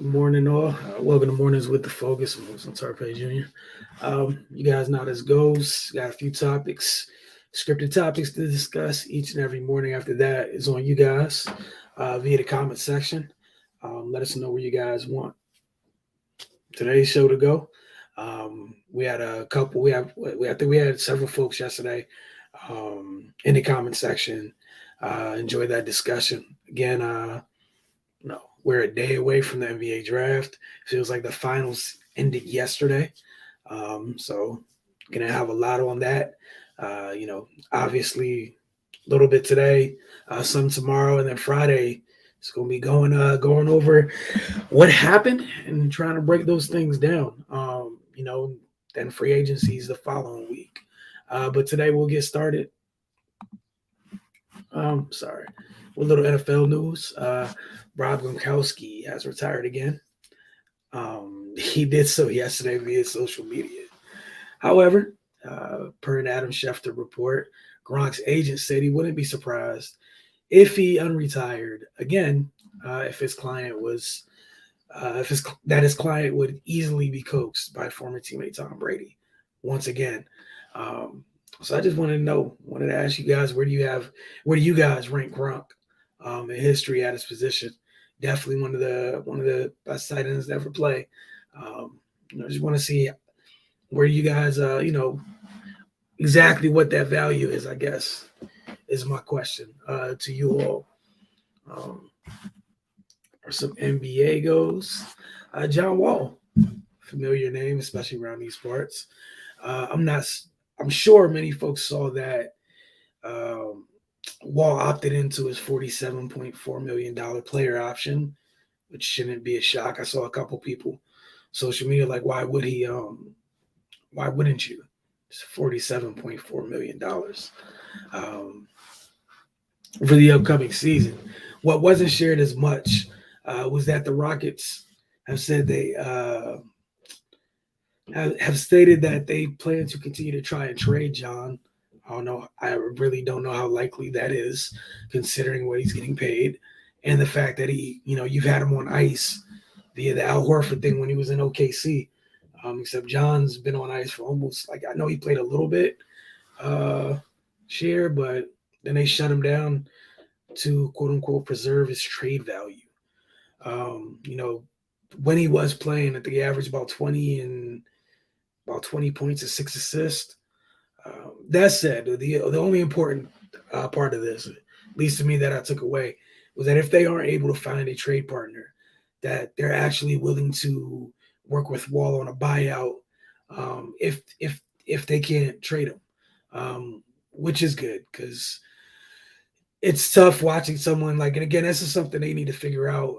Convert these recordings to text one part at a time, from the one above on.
Morning, all. Welcome to Mornings with the Focus. I'm Wilson Tarpey Jr. You guys know how this goes. Got a few topics, scripted topics to discuss each and every morning. After that is on you guys via the comment section. Let us know where you guys want today's show to go. We had a couple. I think we had several folks yesterday in the comment section. Enjoy that discussion again. No, we're a day away from the NBA draft. Feels like the finals ended yesterday. So gonna have a lot on that. Obviously a little bit today, some tomorrow, and then Friday. It's gonna be going over what happened and trying to break those things down. Then free agencies the following week. But today we'll get started. Sorry, with a little NFL news. Rob Gronkowski has retired again. He did so yesterday via social media. However, per an Adam Schefter report, Gronk's agent said he wouldn't be surprised if he unretired again if his client was his client would easily be coaxed by former teammate Tom Brady once again. So I just wanted to ask you guys, where do you guys rank Gronk in history at his position? Definitely one of the best tight ends to ever play. Just want to see where you guys, exactly what that value is. I guess is my question to you all. Um, or some NBA goes, John Wall, familiar name, especially around these parts. I'm not. I'm sure many folks saw that Wall opted into his $47.4 million player option, which shouldn't be a shock. I saw a couple people social media like, why would he? Why wouldn't you? It's $47.4 million for the upcoming season. What wasn't shared as much was that the Rockets have said they have stated that they plan to continue to try and trade John. I don't know. I really don't know how likely that is, considering what he's getting paid, and the fact that you've had him on ice via the Al Horford thing when he was in OKC. Except John's been on ice for almost, like, I know he played a little bit share, but then they shut him down to quote unquote preserve his trade value. Um, you know, when he was playing, I think he averaged about 20 points and 6 assists. That said, the only important part of this, at least to me, that I took away, was that if they aren't able to find a trade partner, that they're actually willing to work with Wall on a buyout if they can't trade him, which is good because it's tough watching someone like, and again, this is something they need to figure out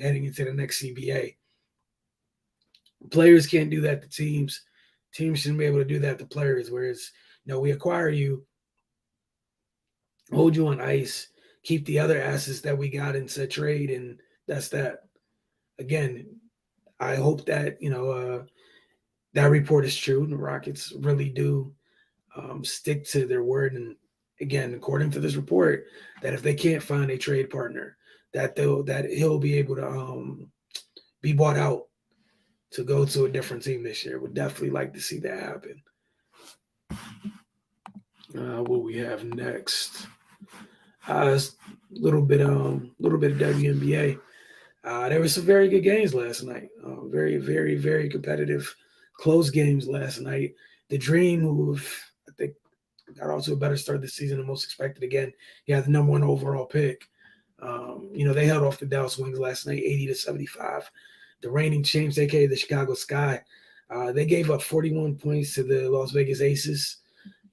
heading into the next CBA. Players can't do that to teams. Teams shouldn't be able to do that to players. Whereas, we acquire you, hold you on ice, keep the other assets that we got in said trade, and that's that. Again, I hope that that report is true, and the Rockets really do stick to their word. And again, according to this report, that if they can't find a trade partner, that he'll be able to be bought out to go to a different team this year. Would definitely like to see that happen. What we have next? A little bit of WNBA. There were some very good games last night. Very, very, very competitive, close games last night. The Dream, who I think got off to a better start this season than most expected. Again, he had the number one overall pick. They held off the Dallas Wings last night, 80-75. The reigning champs, aka the Chicago Sky, they gave up 41 points to the Las Vegas Aces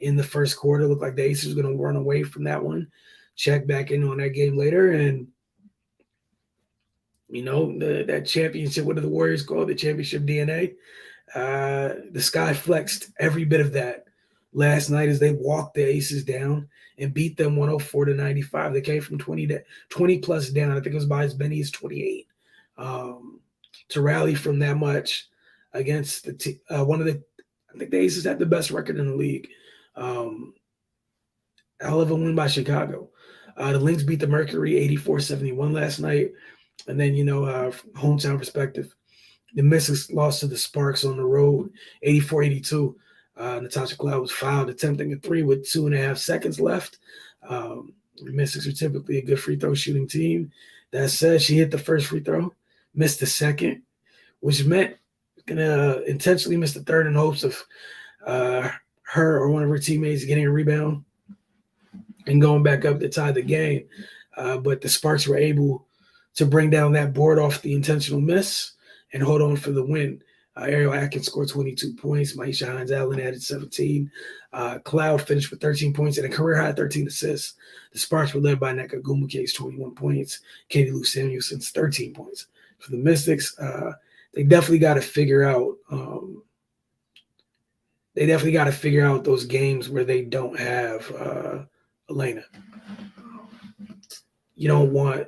in the first quarter. Looked like the Aces were going to run away from that one. Check back in on that game later, and that championship. What are the Warriors called? The championship DNA. The Sky flexed every bit of that last night as they walked the Aces down and beat them 104-95. They came from 20 plus down. I think it was by as many as 28. To rally from that much against I think the Aces had the best record in the league. Hell of a win by Chicago. The Lynx beat the Mercury 84-71 last night. And then, from hometown perspective, the Mystics lost to the Sparks on the road, 84-82. Natasha Cloud was fouled attempting a three with 2.5 seconds left. The Mystics are typically a good free throw shooting team. That said, she hit the first free throw, missed the second, which meant gonna intentionally miss the third in hopes of her or one of her teammates getting a rebound and going back up to tie the game. But the Sparks were able to bring down that board off the intentional miss and hold on for the win. Ariel Atkins scored 22 points. Maisha Hines-Allen added 17. Cloud finished with 13 points and a career-high 13 assists. The Sparks were led by Nneka Ogwumike's 21 points, Katie Lou Samuelson's 13 points. For the Mystics, they definitely got to figure out those games where they don't have Elena. You don't want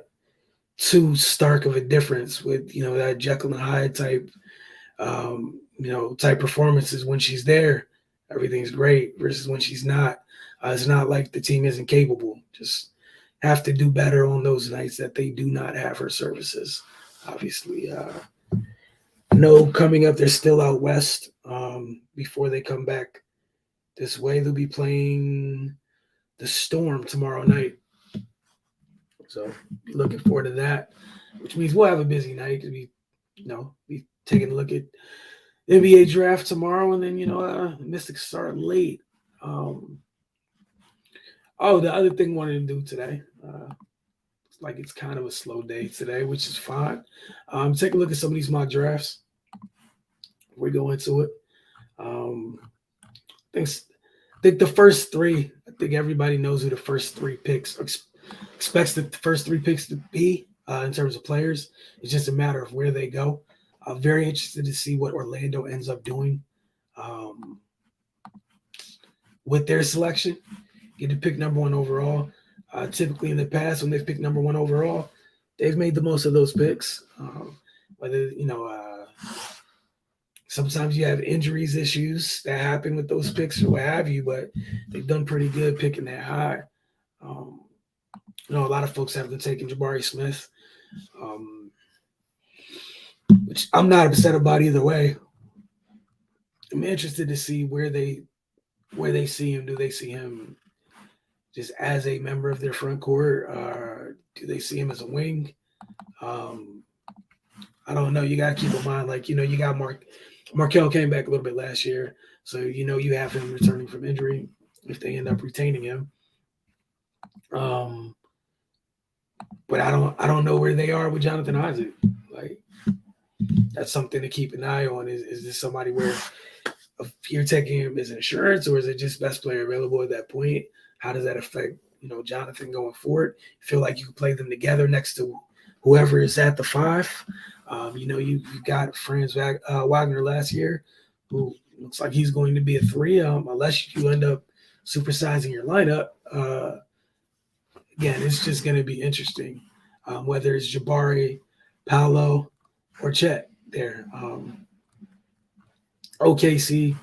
too stark of a difference with that Jekyll and Hyde type type performances. When she's there, everything's great, versus when she's not. It's not like the team isn't capable. Just have to do better on those nights that they do not have her services. Obviously, no, coming up, they're still out west. Before they come back this way, they'll be playing the Storm tomorrow night. So looking forward to that, which means we'll have a busy night because be taking a look at NBA draft tomorrow, and then Mystics start late. The other thing I wanted to do today, it's kind of a slow day today, which is fine. Take a look at some of these mock drafts. We go into it. I think the first three. I think everybody knows who the first three picks expects the first three picks to be in terms of players. It's just a matter of where they go. I'm very interested to see what Orlando ends up doing with their selection. Get to pick number one overall. Typically in the past, when they've picked number one overall, they've made the most of those picks. Sometimes you have injuries issues that happen with those picks or what have you, but they've done pretty good picking that high. A lot of folks have been taking Jabari Smith, which I'm not upset about either way. I'm interested to see where they see him. Do they see him just as a member of their front court? Do they see him as a wing? I don't know. You got to keep in mind, you got Markel came back a little bit last year, so you have him returning from injury if they end up retaining him. But I don't know where they are with Jonathan Isaac. That's something to keep an eye on. Is this somebody where if you're taking him as insurance, or is it just best player available at that point? How does that affect Jonathan going forward? You feel like you can play them together next to whoever is at the five. You got Franz Wagner last year, who looks like he's going to be a three, unless you end up supersizing your lineup. Again, it's just going to be interesting, whether it's Jabari, Paolo, or Chet there. OKC,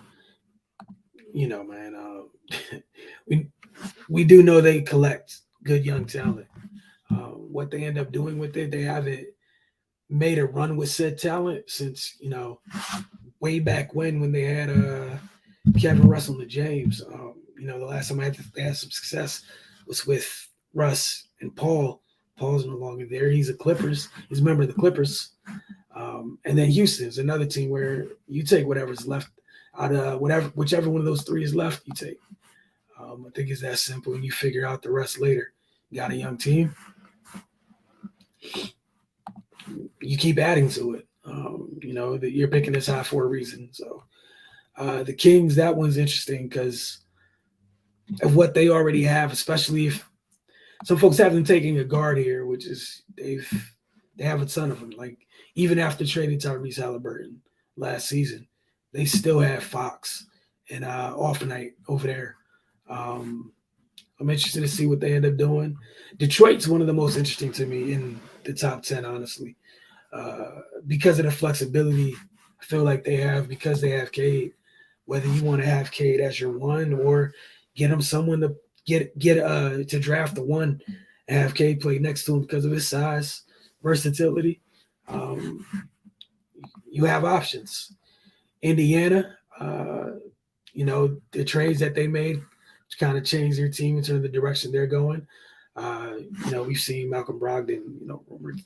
man, we do know they collect good young talent. What they end up doing with it, they haven't made a run with said talent since, way back when they had Kevin Russell and James. The last time they had some success was with Russ and Paul. Paul's no longer there. He's a member of the Clippers. And then Houston's another team where you take whatever's left out of whichever one of those three is left, you take. I think it's that simple, and you figure out the rest later. You got a young team. You keep adding to it. That you're picking this high for a reason. So the Kings, that one's interesting because of what they already have, especially if some folks have them taking a guard here, which is they have a ton of them. Even after trading Tyrese Halliburton last season, they still have Fox and Offenite over there. I'm interested to see what they end up doing. Detroit's one of the most interesting to me in the top 10, honestly, because of the flexibility I feel like they have, because they have Cade. Whether you want to have Cade as your one or get him someone to get to draft the one and have Cade play next to him because of his size. versatility. You have options. Indiana, the trades that they made to kind of change their team in terms of the direction they're going. We've seen Malcolm Brogdon, rumored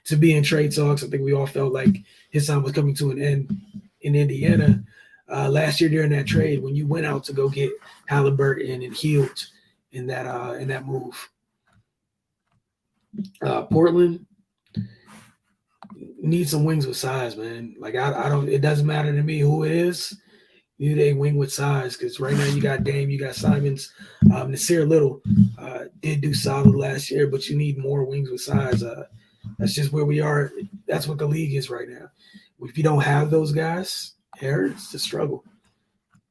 to be in trade talks. I think we all felt like his time was coming to an end in Indiana. Last year during that trade, when you went out to go get Halliburton and Hield in that move, Portland needs some wings with size, man. Like I don't. It doesn't matter to me who it is. You need a wing with size because right now you got Dame, you got Simons, Nasir Little did do solid last year, but you need more wings with size. That's just where we are. That's what the league is right now. If you don't have those guys, it's a struggle.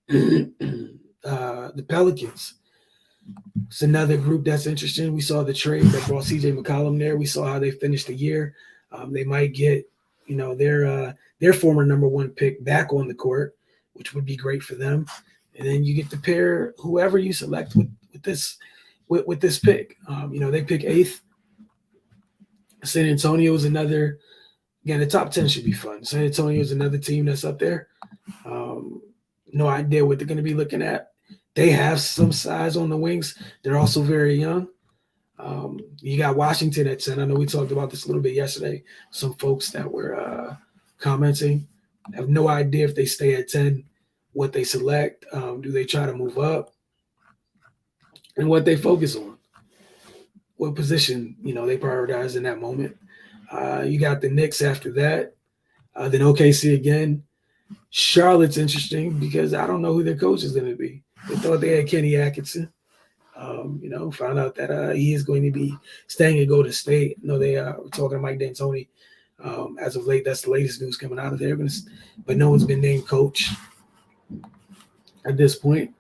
The Pelicans. It's another group that's interesting. We saw the trade that brought CJ McCollum there. We saw how they finished the year. They might get, their former number one pick back on the court, which would be great for them. And then you get to pair whoever you select with this pick. They pick 8th. San Antonio is another. Again, the top 10 should be fun. San Antonio is another team that's up there. No idea what they're going to be looking at. They have some size on the wings. They're also very young. You got Washington at 10. I know we talked about this a little bit yesterday. Some folks that were commenting have no idea if they stay at 10, what they select. Do they try to move up? And what they focus on. What position, they prioritize in that moment. You got the Knicks after that. Then OKC again. Charlotte's interesting because I don't know who their coach is going to be. They thought they had Kenny Atkinson. Found out that he is going to be staying at Golden State. I know they were talking to Mike D'Antoni as of late. That's the latest news coming out of there. But no one's been named coach at this point.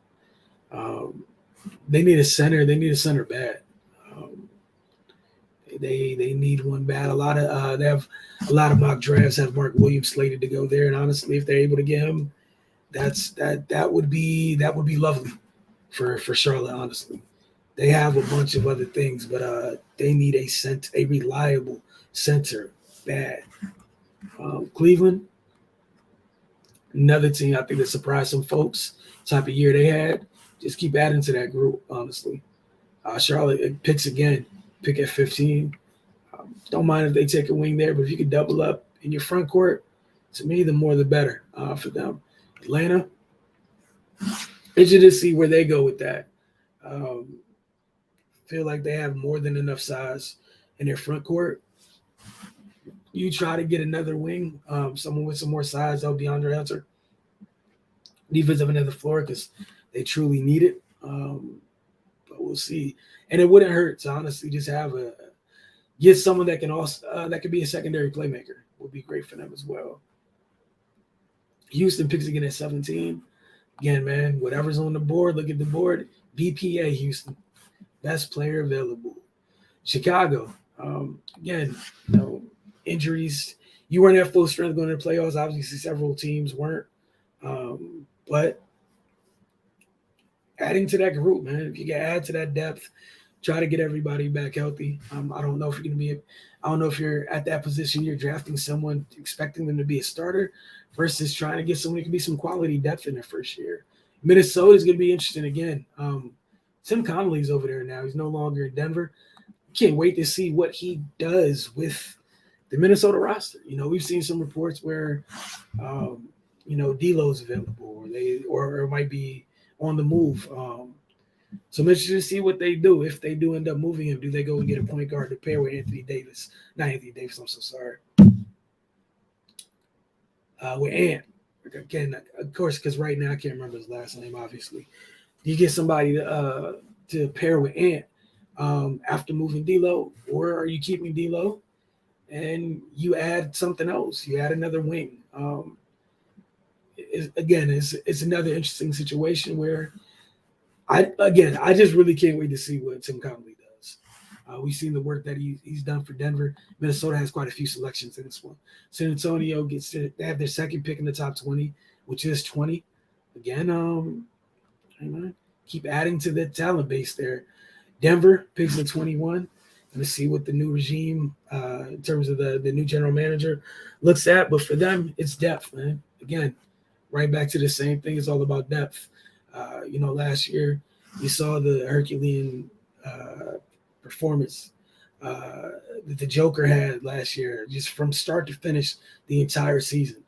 They need a center. They need a center bad. They need one bad. They have a lot of mock drafts have Mark Williams slated to go there, and honestly, if they're able to get him, that would be lovely for Charlotte. Honestly, they have a bunch of other things, but they need a reliable center bad. Cleveland, another team I think that surprised some folks. Type of year they had, just keep adding to that group. Honestly, Charlotte picks again. Pick at 15. Don't mind if they take a wing there, but if you could double up in your front court, to me, the more the better for them. Atlanta, interested to see where they go with that. Feel like they have more than enough size in their front court. You try to get another wing, someone with some more size, help DeAndre Hunter. Defensive end of the floor because they truly need it. But we'll see. And it wouldn't hurt to honestly just get someone that can also that could be a secondary playmaker. Would be great for them as well. Houston picks again at 17. Again, man, whatever's on the board, look at the board. BPA Houston, best player available. Chicago, again, injuries. You weren't at full strength going to the playoffs. Obviously, several teams weren't. But adding to that group, man, if you can add to that depth, try to get everybody back healthy. I don't know if you're going to be. I don't know if you're at that position. You're drafting someone expecting them to be a starter versus trying to get someone who can be some quality depth in their first year. Minnesota is going to be interesting again. Tim Connolly's over there now. He's no longer in Denver. Can't wait to see what he does with the Minnesota roster. We've seen some reports where, D'Lo's available, or it might be on the move. So I'm interested to see what they do. If they do end up moving him, do they go and get a point guard to pair with Anthony Davis? Not Anthony Davis, I'm so sorry. With Ant. Again, of course, because right now I can't remember his last name, obviously. You get somebody to pair with Ant after moving D'Lo, or are you keeping D'Lo and you add something else? You add another wing. It's another interesting situation where I just really can't wait to see what Tim Connolly does. We've seen the work that he's done for Denver. Minnesota has quite a few selections in this one. San Antonio they have their second pick in the top 20, which is 20. Again, keep adding to the talent base there. Denver picks at 21. Let's see what the new regime, in terms of the new general manager, looks at. But for them, it's depth, man. Again, right back to the same thing. It's all about depth. Last year you saw the Herculean performance that the Joker had last year, just from start to finish, the entire season.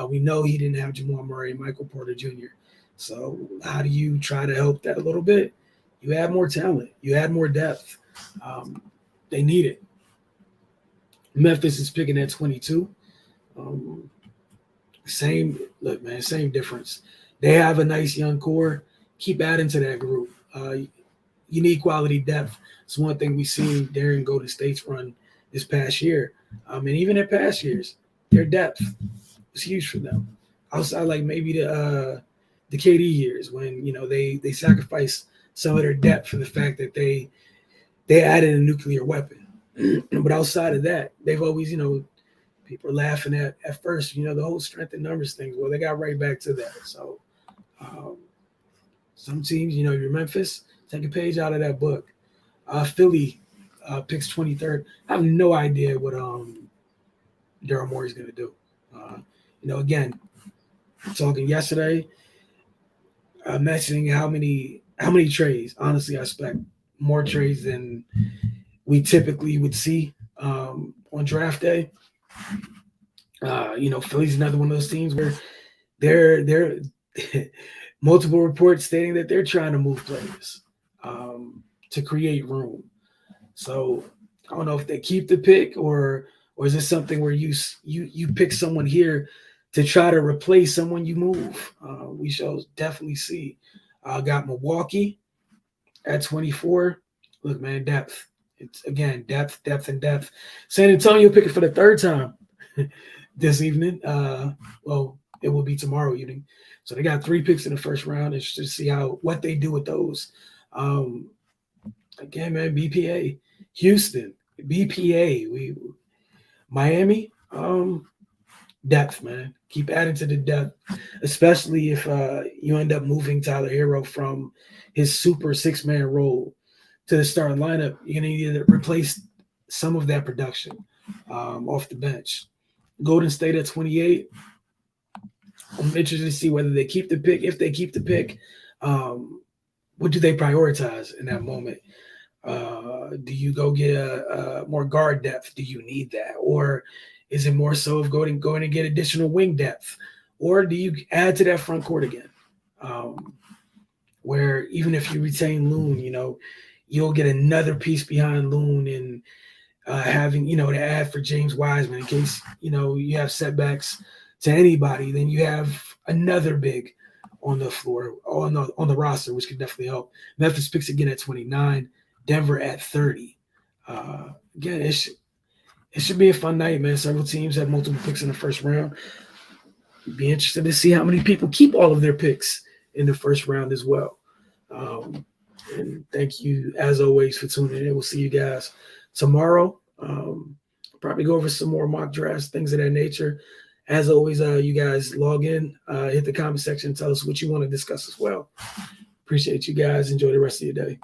We know he didn't have Jamal Murray and Michael Porter Jr. So how do you try to help that a little bit? You add more talent. You add more depth. They need it. Memphis is picking at 22. Um, same difference. They have a nice young core. Keep adding to that group. You need quality depth. It's one thing we seen during Golden State's run this past year. And even in past years, their depth was huge for them. Outside, like maybe the KD years when they sacrificed some of their depth for the fact that they added a nuclear weapon. But outside of that, they've always people are laughing at first, the whole strength in numbers thing. Well, they got right back to that. So some teams, you're Memphis, take a page out of that book. Philly picks 23rd. I have no idea what Daryl Morey's going to do. Again, talking yesterday, mentioning how many trades. Honestly, I expect more trades than we typically would see on draft day. Philly's another one of those teams where they're multiple reports stating that they're trying to move players to create room. So I don't know if they keep the pick or is this something where you pick someone here to try to replace someone you move. We shall definitely see. Got Milwaukee at 24. Look, man, depth. It's again depth. San Antonio picking for the third time this evening. Well, it will be tomorrow evening. So they got 3 picks in the first round. It's just to see what they do with those. Again, man, BPA, Houston, BPA, Miami, depth, man. Keep adding to the depth, especially if you end up moving Tyler Hero from his super 6-man role to the starting lineup. You're gonna need to replace some of that production off the bench. Golden State at 28. I'm interested to see whether they keep the pick. If they keep the pick, what do they prioritize in that moment? Do you go get a more guard depth? Do you need that? Or is it more so of going to get additional wing depth? Or do you add to that front court again? Where even if you retain Loon, you'll get another piece behind Loon and having, to add for James Wiseman in case, you have setbacks to anybody, then you have another big on the floor, on the roster, which could definitely help. Memphis picks again at 29, Denver at 30. Again, it should be a fun night, man. Several teams have multiple picks in the first round. Be interested to see how many people keep all of their picks in the first round as well. And thank you, as always, for tuning in. We'll see you guys tomorrow. Probably go over some more mock drafts, things of that nature. As always, you guys log in, hit the comment section, tell us what you want to discuss as well. Appreciate you guys. Enjoy the rest of your day.